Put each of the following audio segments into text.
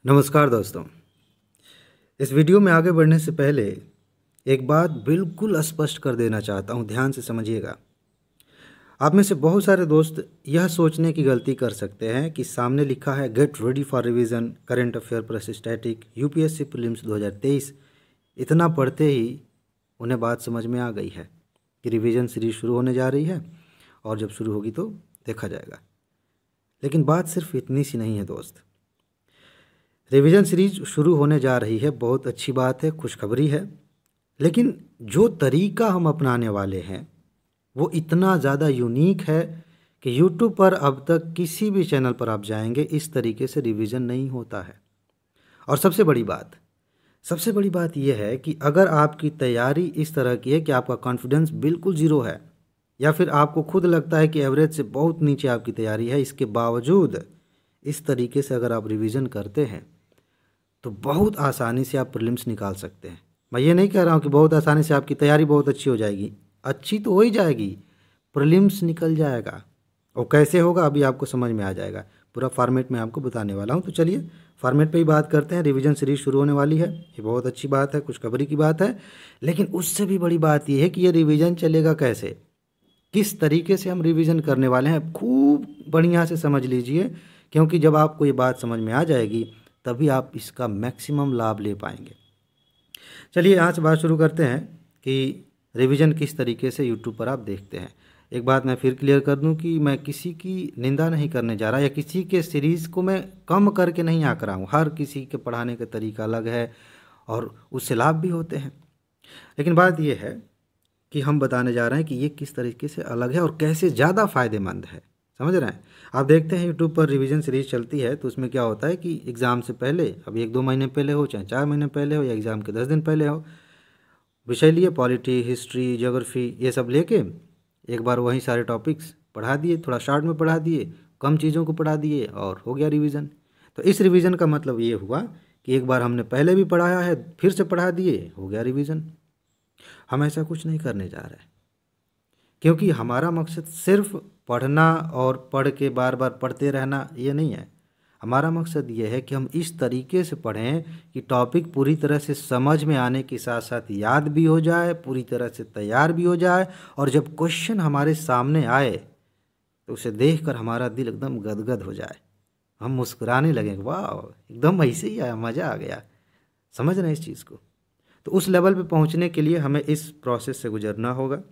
नमस्कार दोस्तों। इस वीडियो में आगे बढ़ने से पहले एक बात बिल्कुल स्पष्ट कर देना चाहता हूँ, ध्यान से समझिएगा। आप में से बहुत सारे दोस्त यह सोचने की गलती कर सकते हैं कि सामने लिखा है get ready for revision current affair plus static UPSC prelims 2023। इतना पढ़ते ही उन्हें बात समझ में आ गई है कि रिवीजन सीरीज शुरू होने जा रही है और जब शुरू होगी तो देखा जाएगा। लेकिन बात सिर्फ इतनी सी नहीं है दोस्त। रिवीजन सीरीज शुरू होने जा रही है, बहुत अच्छी बात है, खुशखबरी है। लेकिन जो तरीका हम अपनाने वाले हैं वो इतना ज़्यादा यूनिक है कि यूट्यूब पर अब तक किसी भी चैनल पर आप जाएंगे इस तरीके से रिवीजन नहीं होता है। और सबसे बड़ी बात यह है कि अगर आपकी तैयारी इस तरह की है कि आपका कॉन्फिडेंस बिल्कुल ज़ीरो है या फिर आपको खुद लगता है कि एवरेज से बहुत नीचे आपकी तैयारी है, इसके बावजूद इस तरीके से अगर आप रिवीजन करते हैं तो बहुत आसानी से आप प्रीलिम्स निकाल सकते हैं। मैं ये नहीं कह रहा हूँ कि बहुत आसानी से आपकी तैयारी बहुत अच्छी हो जाएगी, अच्छी तो हो ही जाएगी, प्रीलिम्स निकल जाएगा। और कैसे होगा अभी आपको समझ में आ जाएगा, पूरा फॉर्मेट में आपको बताने वाला हूँ। तो चलिए फॉर्मेट पे ही बात करते हैं। रिवीजन सीरीज शुरू होने वाली है, ये बहुत अच्छी बात है, खुशखबरी की बात है। लेकिन उससे भी बड़ी बात ये है कि ये रिवीजन चलेगा कैसे, किस तरीके से हम रिवीजन करने वाले हैं, खूब बढ़िया से समझ लीजिए। क्योंकि जब आपको ये बात समझ में आ जाएगी तभी आप इसका मैक्सिमम लाभ ले पाएंगे। चलिए यहाँ से बात शुरू करते हैं कि रिवीजन किस तरीके से यूट्यूब पर आप देखते हैं। एक बात मैं फिर क्लियर कर दूं कि मैं किसी की निंदा नहीं करने जा रहा या किसी के सीरीज़ को मैं कम करके नहीं आंक रहा हूँ। हर किसी के पढ़ाने का तरीका अलग है और उससे लाभ भी होते हैं। लेकिन बात यह है कि हम बताने जा रहे हैं कि ये किस तरीके से अलग है और कैसे ज़्यादा फ़ायदेमंद है। समझ रहे हैं? आप देखते हैं यूट्यूब पर रिवीजन सीरीज चलती है तो उसमें क्या होता है कि एग्ज़ाम से पहले, अब 1-2 महीने पहले हो चाहे 4 महीने पहले हो या एग्ज़ाम के 10 दिन पहले हो, विषय लिए पॉलिटी, हिस्ट्री, ज्योग्राफी ये सब लेके एक बार वही सारे टॉपिक्स पढ़ा दिए, थोड़ा शॉर्ट में पढ़ा दिए, कम चीज़ों को पढ़ा दिए और हो गया रिवीजन। तो इस रिवीजन का मतलब ये हुआ कि एक बार हमने पहले भी पढ़ाया है, फिर से पढ़ा दिए, हो गया रिवीजन। हम ऐसा कुछ नहीं करने जा रहे हैं क्योंकि हमारा मकसद सिर्फ पढ़ना और पढ़ के बार बार पढ़ते रहना ये नहीं है। हमारा मकसद ये है कि हम इस तरीके से पढ़ें कि टॉपिक पूरी तरह से समझ में आने के साथ साथ याद भी हो जाए, पूरी तरह से तैयार भी हो जाए, और जब क्वेश्चन हमारे सामने आए तो उसे देखकर हमारा दिल एकदम गदगद हो जाए, हम मुस्कुराने लगें, वाह एकदम ऐसे ही आया, मज़ा आ गया। समझ रहे हैं इस चीज़ को? तो उस लेवल पे पहुंचने के लिए हमें इस प्रोसेस से गुजरना होगा।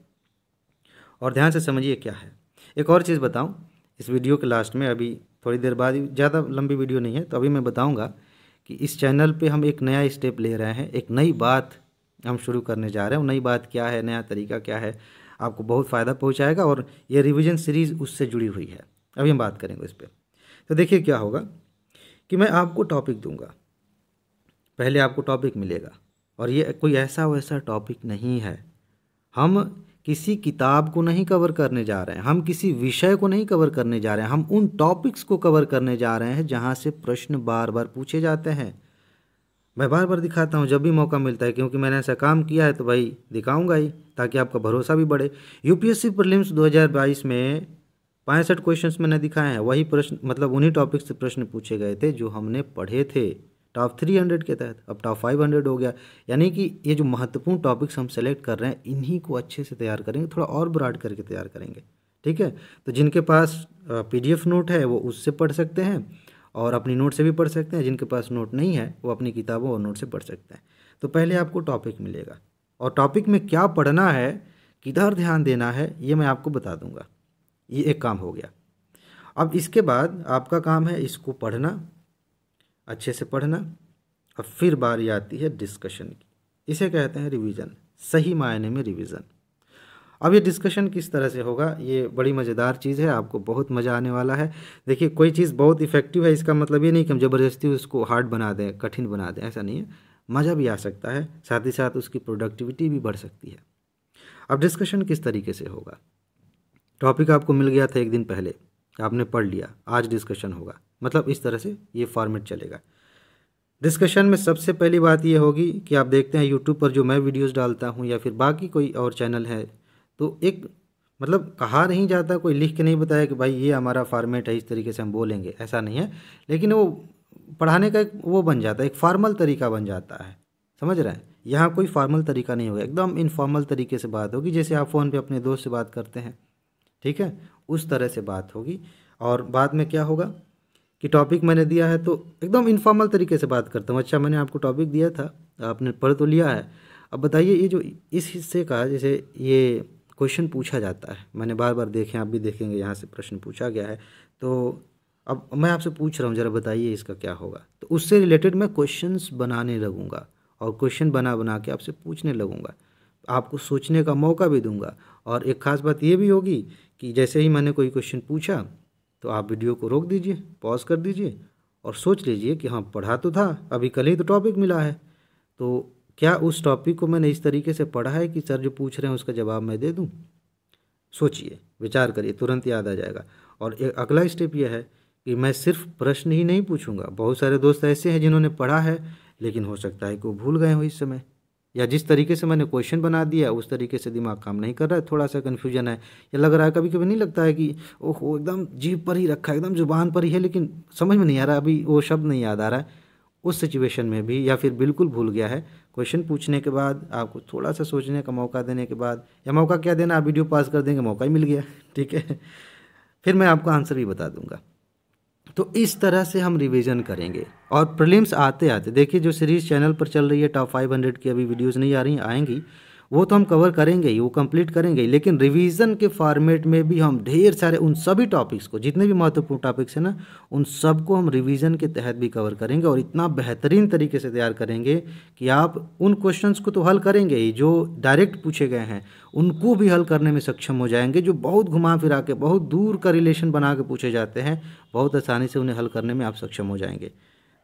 और ध्यान से समझिए क्या है। एक और चीज़ बताऊं, इस वीडियो के लास्ट में, अभी थोड़ी देर बाद, ज़्यादा लंबी वीडियो नहीं है तो अभी मैं बताऊंगा कि इस चैनल पे हम एक नया स्टेप ले रहे हैं, एक नई बात हम शुरू करने जा रहे हैं। वो नई बात क्या है, नया तरीका क्या है, आपको बहुत फ़ायदा पहुंचाएगा और ये रिवीजन सीरीज़ उससे जुड़ी हुई है। अभी हम बात करेंगे इस पर। तो देखिए क्या होगा कि मैं आपको टॉपिक दूँगा, पहले आपको टॉपिक मिलेगा और ये कोई ऐसा वैसा टॉपिक नहीं है। हम किसी किताब को नहीं कवर करने जा रहे हैं, हम किसी विषय को नहीं कवर करने जा रहे हैं, हम उन टॉपिक्स को कवर करने जा रहे हैं जहां से प्रश्न बार बार पूछे जाते हैं। मैं बार बार दिखाता हूं जब भी मौका मिलता है, क्योंकि मैंने ऐसा काम किया है तो भाई दिखाऊंगा ही, ताकि आपका भरोसा भी बढ़े। यूपीएससी प्रीलिम्स 2022 में 65 क्वेश्चंस मैंने दिखाए हैं, वही प्रश्न, मतलब उन्हीं टॉपिक से प्रश्न पूछे गए थे जो हमने पढ़े थे टॉप 300 के तहत। अब टॉप 500 हो गया, यानी कि ये जो महत्वपूर्ण टॉपिक्स हम सेलेक्ट कर रहे हैं इन्हीं को अच्छे से तैयार करेंगे, थोड़ा और ब्रॉड करके तैयार करेंगे। ठीक है? तो जिनके पास पीडीएफ नोट है वो उससे पढ़ सकते हैं और अपनी नोट से भी पढ़ सकते हैं, जिनके पास नोट नहीं है वो अपनी किताबों और नोट से पढ़ सकते हैं। तो पहले आपको टॉपिक मिलेगा और टॉपिक में क्या पढ़ना है, किधर ध्यान देना है, ये मैं आपको बता दूंगा। ये एक काम हो गया। अब इसके बाद आपका काम है इसको पढ़ना, अच्छे से पढ़ना, और फिर बारी आती है डिस्कशन की। इसे कहते हैं रिवीजन, सही मायने में रिवीजन। अब ये डिस्कशन किस तरह से होगा, ये बड़ी मज़ेदार चीज़ है, आपको बहुत मज़ा आने वाला है। देखिए कोई चीज़ बहुत इफेक्टिव है इसका मतलब ये नहीं कि हम ज़बरदस्ती उसको हार्ड बना दें, कठिन बना दें, ऐसा नहीं है। मज़ा भी आ सकता है, साथ ही साथ उसकी प्रोडक्टिविटी भी बढ़ सकती है। अब डिस्कशन किस तरीके से होगा, टॉपिक आपको मिल गया था एक दिन पहले, आपने पढ़ लिया, आज डिस्कशन होगा, मतलब इस तरह से ये फॉर्मेट चलेगा। डिस्कशन में सबसे पहली बात ये होगी कि आप देखते हैं यूट्यूब पर जो मैं वीडियोस डालता हूँ या फिर बाकी कोई और चैनल है, तो एक मतलब कहा नहीं जाता, कोई लिख के नहीं बताया कि भाई ये हमारा फॉर्मेट है, इस तरीके से हम बोलेंगे, ऐसा नहीं है। लेकिन वो पढ़ाने का एक वो बन जाता है, एक फॉर्मल तरीका बन जाता है, समझ रहे हैं। यहाँ कोई फॉर्मल तरीका नहीं होगा, एकदम इनफॉर्मल तरीके से बात होगी, जैसे आप फ़ोन पे अपने दोस्त से बात करते हैं, ठीक है, उस तरह से बात होगी। और बाद में क्या होगा कि टॉपिक मैंने दिया है तो एकदम इनफॉर्मल तरीके से बात करता हूँ। अच्छा, मैंने आपको टॉपिक दिया था, आपने पढ़ तो लिया है। अब बताइए, ये जो इस हिस्से का जैसे ये क्वेश्चन पूछा जाता है, मैंने बार बार देखे, आप भी देखेंगे यहाँ से प्रश्न पूछा गया है, तो अब मैं आपसे पूछ रहा हूँ, ज़रा बताइए इसका क्या होगा। तो उससे रिलेटेड मैं क्वेश्चंस बनाने लगूँगा और क्वेश्चन बना बना के आपसे पूछने लगूँगा, आपको सोचने का मौका भी दूंगा। और एक ख़ास बात ये भी होगी कि जैसे ही मैंने कोई क्वेश्चन पूछा तो आप वीडियो को रोक दीजिए, पॉज कर दीजिए और सोच लीजिए कि हाँ, पढ़ा तो था, अभी कल ही तो टॉपिक मिला है, तो क्या उस टॉपिक को मैंने इस तरीके से पढ़ा है कि सर जो पूछ रहे हैं उसका जवाब मैं दे दूं। सोचिए, विचार करिए, तुरंत याद आ जाएगा। और एक अगला स्टेप यह है कि मैं सिर्फ प्रश्न ही नहीं पूछूंगा। बहुत सारे दोस्त ऐसे हैं जिन्होंने पढ़ा है लेकिन हो सकता है कि वो भूल गए हो इस समय, या जिस तरीके से मैंने क्वेश्चन बना दिया उस तरीके से दिमाग काम नहीं कर रहा है, थोड़ा सा कन्फ्यूजन है, या लग रहा है, कभी कभी नहीं लगता है कि ओहो एकदम जीभ पर ही रखा है, एकदम जुबान पर ही है, लेकिन समझ में नहीं आ रहा, अभी वो शब्द नहीं याद आ रहा है। उस सिचुएशन में भी, या फिर बिल्कुल भूल गया है, क्वेश्चन पूछने के बाद आपको थोड़ा सा सोचने का मौका देने के बाद, या मौका क्या देना, आप वीडियो पास कर देंगे, मौका ही मिल गया, ठीक है, फिर मैं आपको आंसर भी बता दूंगा। तो इस तरह से हम रिवीजन करेंगे। और प्रीलिम्स आते आते देखिए, जो सीरीज़ चैनल पर चल रही है टॉप 500 की, अभी वीडियोस नहीं आ रही, आएंगी, वो तो हम कवर करेंगे ही, वो कंप्लीट करेंगे ही, लेकिन रिवीजन के फॉर्मेट में भी हम ढेर सारे उन सभी टॉपिक्स को, जितने भी महत्वपूर्ण टॉपिक्स हैं ना, उन सब को हम रिवीजन के तहत भी कवर करेंगे और इतना बेहतरीन तरीके से तैयार करेंगे कि आप उन क्वेश्चंस को तो हल करेंगे ही, जो डायरेक्ट पूछे गए हैं उनको भी हल करने में सक्षम हो जाएंगे। जो बहुत घुमा फिरा के, बहुत दूर का रिलेशन बना के पूछे जाते हैं, बहुत आसानी से उन्हें हल करने में आप सक्षम हो जाएंगे।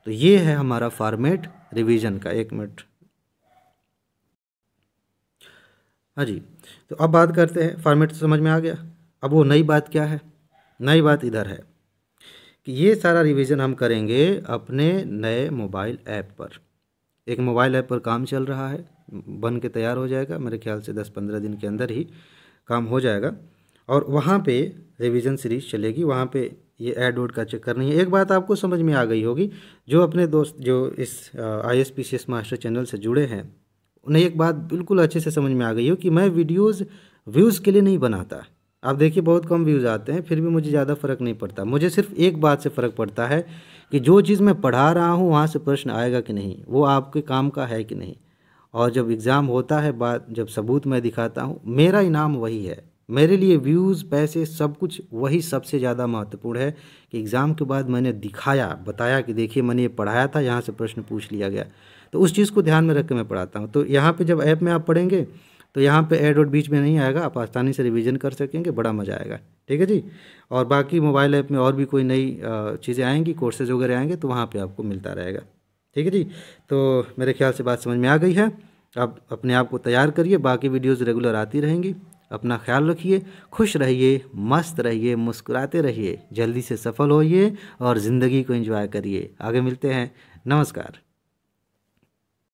तो ये है हमारा फॉर्मेट रिवीजन का। एक मिनट, हाँ जी, तो अब बात करते हैं, फॉर्मेट तो समझ में आ गया। अब वो नई बात क्या है, नई बात इधर है कि ये सारा रिवीजन हम करेंगे अपने नए मोबाइल ऐप पर। एक मोबाइल ऐप पर काम चल रहा है, बन के तैयार हो जाएगा, मेरे ख्याल से 10-15 दिन के अंदर ही काम हो जाएगा, और वहाँ पे रिवीजन सीरीज चलेगी। वहाँ पे ये ऐड वोड का चक्कर नहीं है। एक बात आपको समझ में आ गई होगी, जो अपने दोस्त जो इस ISPCS मास्टर चैनल से जुड़े हैं, उन्हें एक बात बिल्कुल अच्छे से समझ में आ गई हो कि मैं वीडियोज़ व्यूज़ के लिए नहीं बनाता। आप देखिए, बहुत कम व्यूज़ आते हैं, फिर भी मुझे ज़्यादा फ़र्क नहीं पड़ता। मुझे सिर्फ एक बात से फ़र्क पड़ता है कि जो चीज़ मैं पढ़ा रहा हूँ वहाँ से प्रश्न आएगा कि नहीं, वो आपके काम का है कि नहीं। और जब एग्ज़ाम होता है, बात जब सबूत मैं दिखाता हूँ, मेरा इनाम वही है। मेरे लिए व्यूज़, पैसे, सब कुछ वही सबसे ज़्यादा महत्वपूर्ण है कि एग्ज़ाम के बाद मैंने दिखाया, बताया कि देखिए मैंने ये पढ़ाया था, यहाँ से प्रश्न पूछ लिया गया। तो उस चीज़ को ध्यान में रख के मैं पढ़ाता हूँ। तो यहाँ पे जब ऐप में आप पढ़ेंगे तो यहाँ पे ऐड और बीच में नहीं आएगा, आप आसानी से रिवीजन कर सकेंगे, बड़ा मज़ा आएगा, ठीक है जी। और बाकी मोबाइल ऐप में और भी कोई नई चीज़ें आएंगी, कोर्सेज वगैरह आएंगे, तो वहाँ पे आपको मिलता रहेगा, ठीक है जी। तो मेरे ख्याल से बात समझ में आ गई है। आप अपने आप को तैयार करिए, बाकी वीडियोज़ रेगुलर आती रहेंगी। अपना ख्याल रखिए, खुश रहिए, मस्त रहिए, मुस्कुराते रहिए, जल्दी से सफल होइए और ज़िंदगी को एंजॉय करिए। आगे मिलते हैं, नमस्कार।